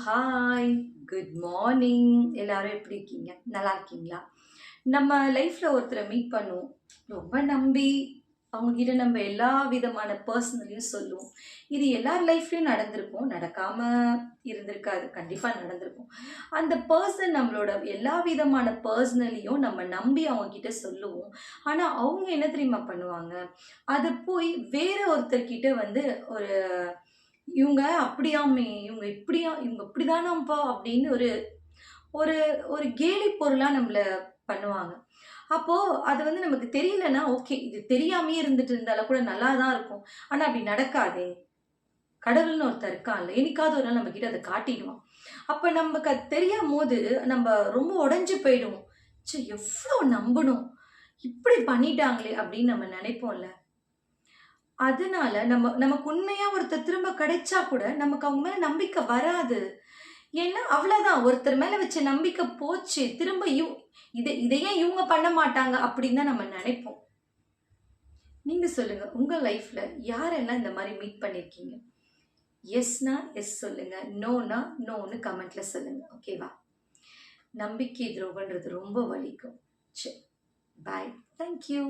Hi, good morning. எல்லாரும் எப்படி இருக்கீங்க? நல்லா இருக்கீங்களா? நம்ம லைஃப்ல ஒருத்தரை மீட் பண்ணுவோம். ரொம்ப நம்பி அவங்க கிட்ட நம்ம எல்லா விதமான பர்சனலையும் சொல்லுவோம். இது எல்லார் லைஃப்லயும் நடந்திருக்கும். நடக்காம இருந்திருக்காது. கண்டிப்பா நடந்திருக்கும். அந்த பர்சன் நம்மளோட எல்லா விதமான பர்சனலையும் நம்ம நம்பி அவங்க கிட்ட சொல்லுவோம். ஆனா அவங்க என்ன தெரியுமா பண்ணுவாங்க? அத போய் வேற ஒருத்தர்கிட்ட வந்து ஒரு இவங்க அப்படியாமே, இவங்க இப்படியா, இவங்க இப்படிதானாம்ப்பா அப்படின்னு ஒரு ஒரு ஒரு கேலி பொருளா நம்மள பண்ணுவாங்க. அப்போ அது வந்து நமக்கு தெரியலன்னா, ஓகே. இது தெரியாமயே இருந்துட்டு இருந்தாலும் கூட நல்லா தான் இருக்கும். ஆனா அப்படி நடக்காதே. கடவுள்னு ஒருத்தன் இருக்கான்ல. என்னைக்காவது ஒரு நாள் நம்ம கிட்ட அத காட்டிடுவான். அப்ப நமக்கு அது தெரியாமோது நம்ம ரொம்ப உடைஞ்சு போயிடுவோம். ச்சே! எவ்ளோ நம்பணும். இப்படி பண்ணிட்டாங்களே அப்படின்னு நம்ம நினைப்போம்ல. அதனால நமக்கு உண்மையா ஒருத்தர் திரும்ப கிடைச்சா கூட, நமக்கு அவங்க மேல நம்பிக்கை வராது. ஏன்னா, அவ்வளதான். ஒருத்தர் மேல வச்ச நம்பிக்கை போச்சு. திரும்ப இத ஏன் இவங்க பண்ண மாட்டாங்க அப்படின்னு தான் நம்ம நெனைப்போம். நீங்க சொல்லுங்க. உங்க லைஃப்ல யாரெல்லாம் இந்த மாரி மீட் பண்ணியிருக்கீங்க? எஸ்னா எஸ் சொல்லுங்க. நோனா நோன்னு கமெண்ட்ல சொல்லுங்க. ஓகேவா? நம்பிக்கை துரோகம்ன்றது ரொம்ப வலிக்கும். சரி. பாய். Thank you.